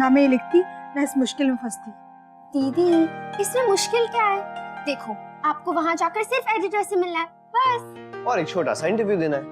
ना मैं ये लिखती ना इस मुश्किल में फंसती। दीदी इसमें मुश्किल क्या है? देखो आपको वहाँ जाकर सिर्फ एडिटर से मिलना है बस, और एक छोटा सा इंटरव्यू देना है।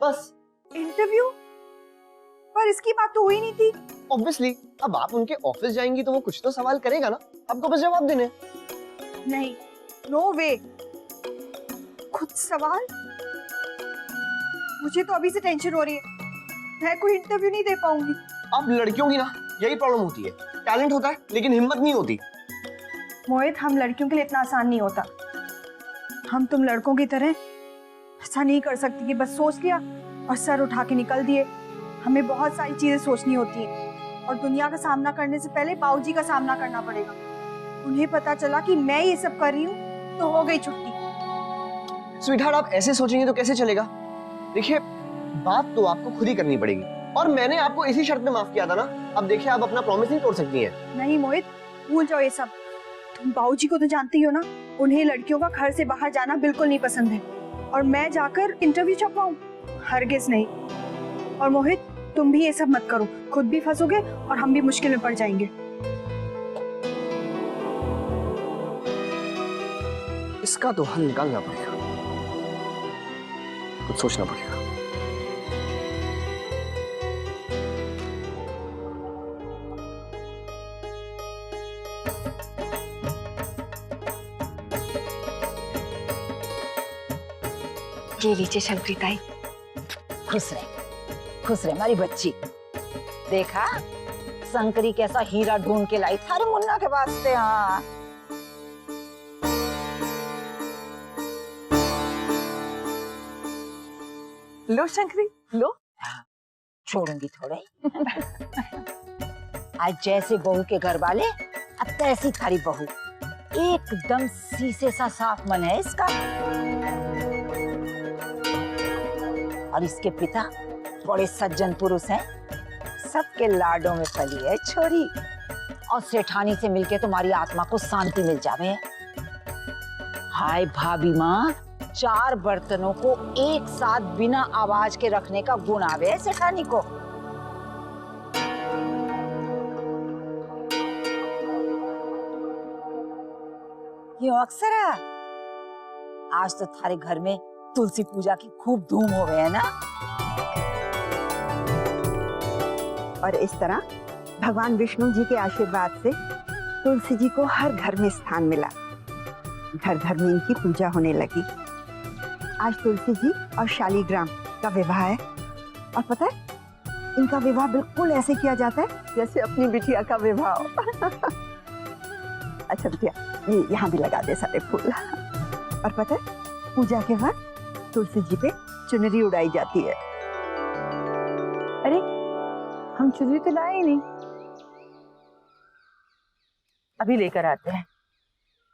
बस। इंटरव्यू? पर इसकी बात तो हुई नहीं थी। ऑब्वियसली अब आप उनके ऑफिस जाएंगी तो वो कुछ तो सवाल करेगा ना, आपको बस जवाब देने हैं। नहीं, नो वे। खुद सवाल? मुझे तो अभी से टेंशन हो रही है, मैं कोई इंटरव्यू नहीं दे पाऊंगी। अब लड़कियों की ना यही प्रॉब्लम होती है, टैलेंट होता है लेकिन हिम्मत नहीं होती। मोहित, हम लड़कियों के लिए इतना आसान नहीं होता। हम तुम लड़कों की तरह ऐसा नहीं कर सकती कि बस सोच लिया और सर उठा के निकल दिए। हमें बहुत सारी चीजें सोचनी होती है और दुनिया का सामना करने से पहले बाबूजी का सामना करना पड़ेगा। उन्हें पता चला कि मैं ये सब कर रही हूँ तो हो गई छुट्टी। स्वीटहार्ट, आप ऐसे सोचेंगे तो कैसे चलेगा? देखिए, बात तो आपको खुद ही करनी पड़ेगी और मैंने आपको इसी शर्त पे माफ किया था ना। अब देखिए, आप अपना प्रॉमिस नहीं तोड़ सकती हैं। नहीं मोहित, भूल जाओ ये सब। तुम बाबूजी को तो जानती ही हो ना, उन्हें लड़कियों का घर से बाहर जाना बिल्कुल नहीं पसंद है। और मैं जाकर इंटरव्यू छपवाऊं? हरगिज नहीं। और मोहित, तुम भी ये सब मत करो, खुद भी फंसोगे और हम भी मुश्किल में पड़ जाएंगे। इसका तो हल निकालना पड़ेगा, कुछ सोचना पड़ेगा। ये लीजिए शंकरी ताई। खुश रहे हमारी बच्ची। देखा शंकरी कैसा हीरा ढूंढ के लाई थारे मुन्ना के वास्ते। हाँ, लो शंकरी, लो। छोड़ूंगी थोड़े। आज जैसे बहू के घर वाले, अब तैसी थारी बहू। एकदम शीशे सा साफ मन है इसका। और इसके पिता बड़े सज्जन पुरुष हैं, सबके लाडों में पली है छोरी। और सेठानी से मिलके तुम्हारी आत्मा को शांति मिल जावे। हाय भाभी माँ, 4 बर्तनों को एक साथ बिना आवाज के रखने का गुण आवे सेठानी को। ये अक्सर आज तो थारे घर में तुलसी पूजा की खूब धूम हो गए है ना। और इस तरह भगवान विष्णु जी के आशीर्वाद से तुलसी जी को हर घर में स्थान मिला। घर घर में इनकी पूजा होने लगी। आज तुलसी जी और शालीग्राम का विवाह है। और पता है, इनका विवाह बिल्कुल ऐसे किया जाता है जैसे अपनी बिटिया का विवाह हो। अच्छा बिटिया, ये यहाँ भी लगा दे सारे फूल। और पता है, पूजा के बाद तुलसी जी पे चुनरी उड़ाई जाती है। अरे, हम चुनरी तो लाए ही नहीं। अभी लेकर आते हैं।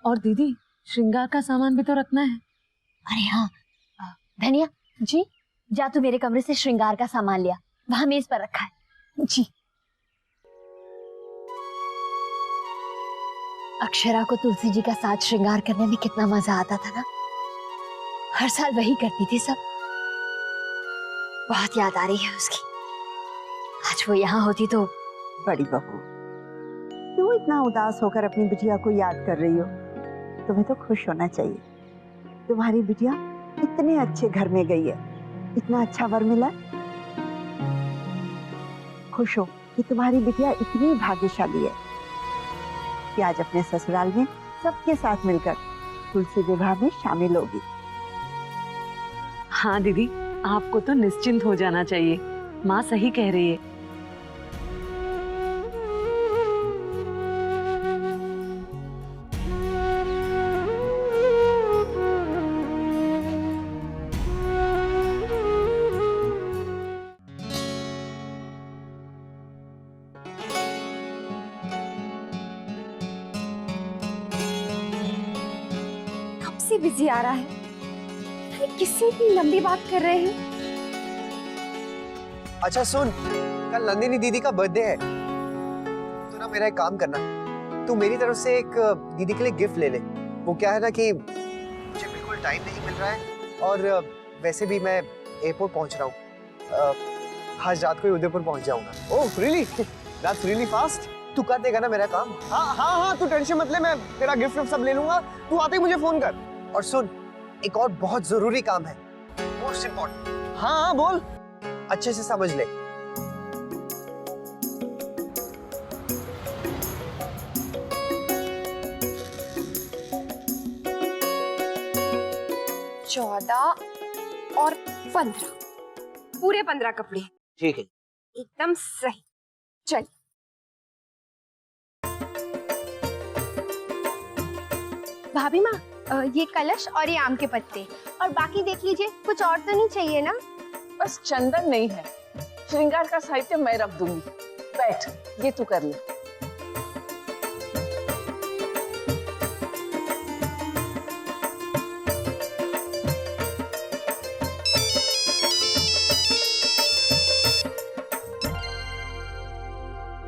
और दीदी, श्रृंगार का सामान भी तो रखना है। अरे हाँ धनिया जी, जा तू मेरे कमरे से श्रृंगार का सामान लिया, वहां मेज पर रखा है जी। अक्षरा को तुलसी जी का साथ श्रृंगार करने में कितना मजा आता था ना। हर साल वही करती थी सब। बहुत याद आ रही है उसकी। आज वो यहाँ होती तो। बड़ी बहू, क्यों इतना उदास होकर अपनी बिटिया को याद कर रही हो? तुम्हें तो खुश होना चाहिए। तुम्हारी बिटिया इतने अच्छे घर में गई है, इतना अच्छा वर मिला। खुश हो कि तुम्हारी बिटिया इतनी भाग्यशाली है कि आज अपने ससुराल में सबके साथ मिलकर तुलसी विवाह में शामिल होगी। हाँ दीदी, आपको तो निश्चिंत हो जाना चाहिए। माँ सही कह रही है। कब से बिजी आ रहा है? अरे किससे इतनी लंबी बात कर रहे हैं? अच्छा सुन, कल नंदिनी दीदी का बर्थडे है, तो ना मेरा एक काम करना, तू मेरी तरफ से एक दीदी के लिए गिफ्ट ले ले। वो क्या है ना कि मुझे बिल्कुल टाइम नहीं मिल रहा है और वैसे भी मैं एयरपोर्ट पहुंच रहा हूँ। आज रात को ही उदयपुर पहुंच जाऊंगा। Oh really, that's really fast. तू कर देगा ना मेरा काम? हाँ हाँ हाँ, तू टेंशन मत ले, मैं तेरा गिफ्ट विफ्ट सब ले लूंगा। तू आते ही मुझे फोन कर। और सुन, एक और बहुत जरूरी काम है, मोस्ट इम्पोर्टेंट। हाँ हाँ बोल, अच्छे से समझ ले। चौदह और 15, पूरे 15 कपड़े। ठीक है। एकदम सही। चल। भाभी माँ, ये कलश और ये आम के पत्ते, और बाकी देख लीजिए, कुछ और तो नहीं चाहिए ना? बस चंदन नहीं है, श्रृंगार का साहित्य मैं रख दूंगी। बैठ, ये तू कर ले।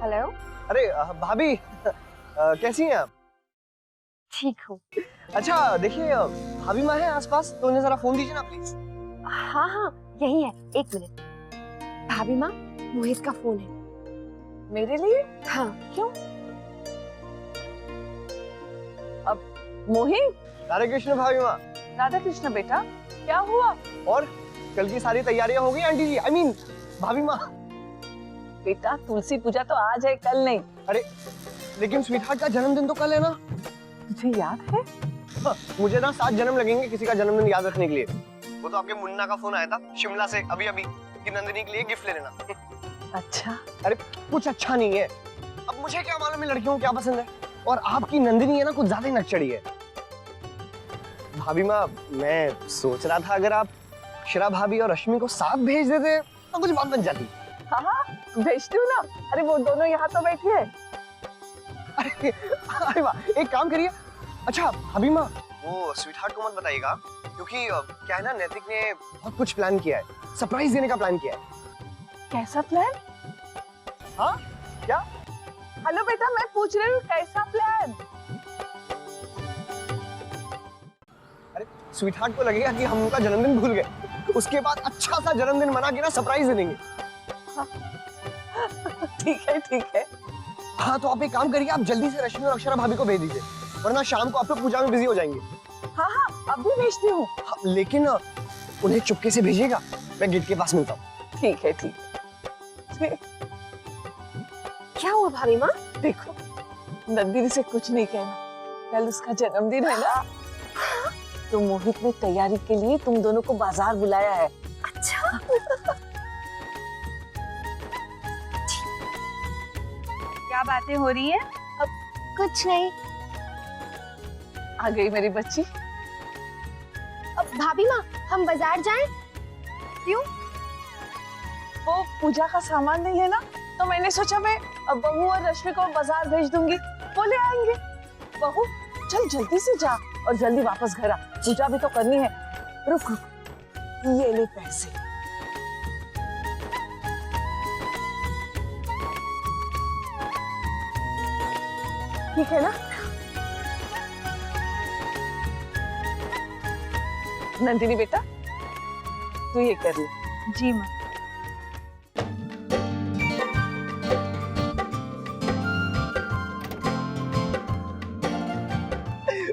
हेलो। अरे भाभी, कैसी हैं आप? ठीक हूँ। अच्छा देखिए, भाभी माँ है आसपास, तो उन्हें जरा फोन दीजिए ना प्लीज। हाँ हाँ, यही है, एक मिनट। भाभी माँ, मोहित का फोन है। मेरे लिए? हाँ। क्यों? अब मोहित। राधे कृष्ण भाभी माँ। राधा कृष्ण बेटा, क्या हुआ? और कल की सारी तैयारियां हो गई आंटी जी, आई मीन भाभी माँ। बेटा तुलसी पूजा तो आज है, कल नहीं। अरे लेकिन स्वीटहार्ट का जन्मदिन तो कल है ना। तुझे याद है? हाँ, मुझे ना 7 जन्म लगेंगे किसी का जन्मदिन याद रखने के लिए। वो तो आपके मुन्ना का फोन आया था शिमला से अभी अभी कि नंदिनी के लिए गिफ्ट ले लेना। अच्छा। अरे कुछ अच्छा नहीं है। अब मुझे क्या मालूम है लड़कियों को क्या पसंद है, और आपकी नंदिनी है ना कुछ ज्यादा ही नकचड़ी है। भाभी माँ, मैं सोच रहा था अगर आप श्रा भाभी और रश्मि को साथ भेज देते तो कुछ बात बन जाती। हाँ हाँ, भेजती हूँ ना। अरे वो दोनों यहाँ तो बैठी है। अरे वाह, एक काम करिए। अच्छा भाभी माँ, वो स्वीटहार्ट को मत बताइएगा, क्योंकि क्या है ना, नैतिक ने बहुत कुछ प्लान किया है, सरप्राइज देने का प्लान किया है। कैसा प्लान? हाँ क्या? हेलो बेटा, मैं पूछ रही हूँ कैसा प्लान? अरे स्वीटहार्ट को लगेगा कि हम उनका जन्मदिन भूल गए, उसके बाद अच्छा सा जन्मदिन मना के ना सरप्राइज दे देंगे। ठीक है। हाँ तो आप एक काम करिए, आप जल्दी से रश्मि और अक्षरा भाभी को भेज दीजिए, वरना शाम को आप लोग पूजा में बिजी हो जाएंगे। हाँ हाँ, अभी भेजती हूँ। हाँ, लेकिन उन्हें चुपके से भेजिएगा, मैं गेट के पास मिलता हूँ। ठीक है। क्या हुआ भाभी माँ? देखो, नंदिनी से कुछ नहीं कहना, कल उसका जन्मदिन है ना। तो मोहित ने तैयारी के लिए तुम दोनों को बाजार बुलाया है। अच्छा। क्या बातें हो रही है? कुछ नहीं। आ गई मेरी बच्ची। अब भाभी माँ, हम बाजार जाएं? क्यों? वो पूजा का सामान नहीं है ना, तो मैंने सोचा मैं अब बहू और रश्मि को बाजार भेज दूंगी, वो ले आएंगे। बहू चल जल्दी से जा और जल्दी वापस घर आ, पूजा भी तो करनी है। रुक, ये ले पैसे। ठीक है ना? नंदिनी बेटा, तू ये कर ले। जी माँ।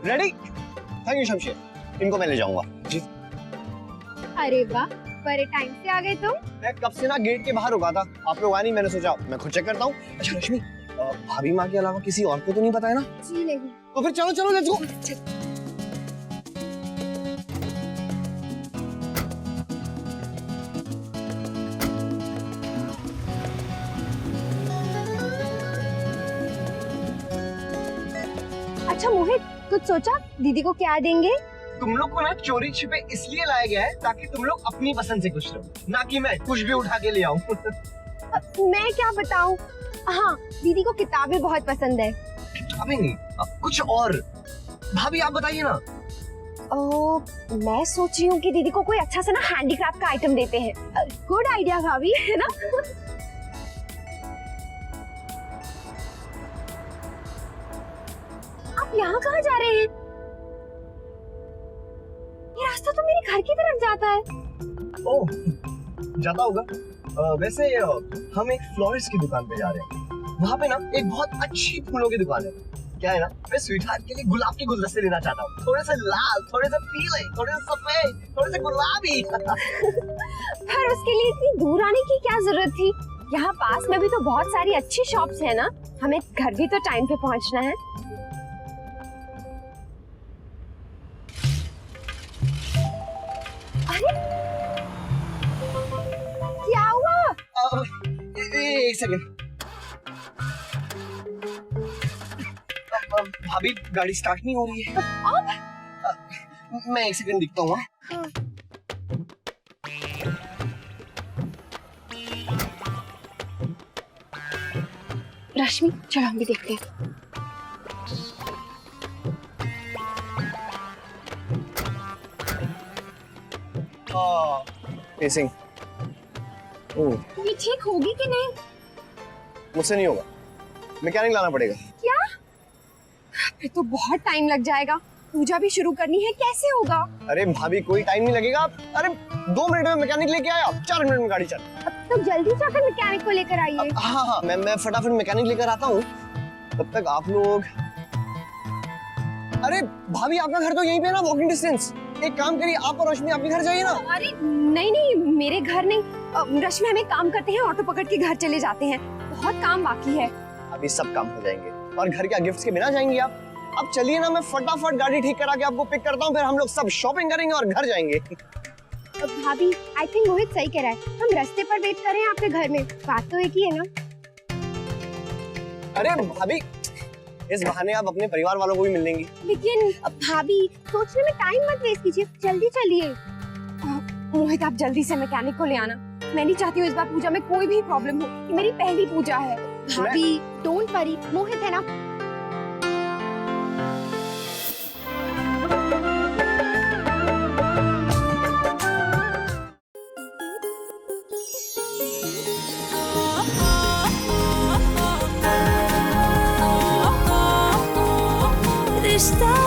रेडी? थैंक यू शमशेर, इनको मैं ले जाऊंगा। जी। अरे वाह, बड़े टाइम से आ गए तुम। मैं कब से ना गेट के बाहर रुका था, आप लोग आए नहीं, मैंने सोचा मैं खुद चेक करता हूँ। अच्छा रश्मि, भाभी माँ के अलावा किसी और को तो नहीं पता है ना? जी नहीं। तो फिर चलो चलो लेट्स गो। अच्छा मोहित, कुछ सोचा दीदी को क्या देंगे? तुम लोग को ना चोरी छिपे इसलिए लाया गया है ताकि तुम लोग अपनी पसंद से खुश रहो, ना कि मैं कुछ भी उठा के ले आऊं। मैं क्या बताऊं? हाँ, दीदी को किताबें बहुत पसंद है। किताबें नहीं, कुछ और। भाभी आप बताइए ना। मैं सोच रही हूँ कि दीदी को कोई अच्छा सा ना हैंडीक्राफ्ट का आइटम देते हैं। गुड आइडिया भाभी, है ना? आप यहाँ कहाँ जा रहे हैं? ये रास्ता तो मेरे घर की तरफ जाता है। ओह, जाता होगा, वैसे हम एक फ्लोरिस्ट की दुकान पे जा रहे हैं। वहाँ पे ना एक बहुत अच्छी फूलों की दुकान है। क्या है ना, मैं स्वीटहार्ट के लिए गुलाब के गुलदस्ते लेना चाहता हूँ, थोड़े से लाल, थोड़े से पीले, थोड़े से सफेद, थोड़े से गुलाबी। पर उसके लिए इतनी दूर आने की क्या जरूरत थी? यहाँ पास में भी तो बहुत सारी अच्छी शॉप्स है ना, हमें घर भी तो टाइम पे पहुँचना है। अरे क्या हुआ? एक सेकंड। भाभी गाड़ी स्टार्ट नहीं हो रही है। मैं एक सेकंड दिखता हूँ। रश्मि चलो हम भी देखते हैं। पेसिंग। ये ठीक होगी कि नहीं? मुझसे नहीं होगा, मैकेनिक लाना पड़ेगा। क्या? फिर तो बहुत टाइम लग जाएगा, पूजा भी शुरू करनी है, कैसे होगा? अरे भाभी कोई टाइम नहीं लगेगा। अरे 2 मिनट में मैकेनिक लेके आया, 4 मिनट में गाड़ी चल। तो जल्दी जाकर मैकेनिक को लेकर आइए। हाँ, मैं फटाफट मैकेनिक लेकर आता हूँ। तब तक आप लोग। अरे भाभी आपका घर तो यहीं पे ना, वॉकिंग डिस्टेंस। एक काम करिए, आप और रश्मि आपके घर जाइए ना। अरे नहीं मेरे घर नहीं, रश्मि हम एक काम करते हैं, ऑटो पकड़ के घर चले जाते हैं, बहुत काम बाकी है। अभी सब काम हो जाएंगे। और घर क्या गिफ्ट्स के बिना जाएंगे आप? अब चलिए ना, मैं फटाफट गाड़ी ठीक करा के आपको पिक करता हूँ, फिर हम लोग सब शॉपिंग करेंगे और घर जाएंगे। भाभी आई थिंक मोहित सही कह रहा है, हम रास्ते पर वेट कर रहे हैं आपके घर में, बात तो एक ही है ना। अरे भाभी इस बहाने आप अपने परिवार वालों को भी मिल लेंगी। लेकिन भाभी सोचने में टाइम मत वेस्ट कीजिए, जल्दी चलिए। मोहित आप जल्दी से मैकेनिक को ले आना, मैं नहीं चाहती हूँ इस बार पूजा में कोई भी प्रॉब्लम हो, ये मेरी पहली पूजा है। भाभी डोंट वरी, मोहित है ना। रिश्ता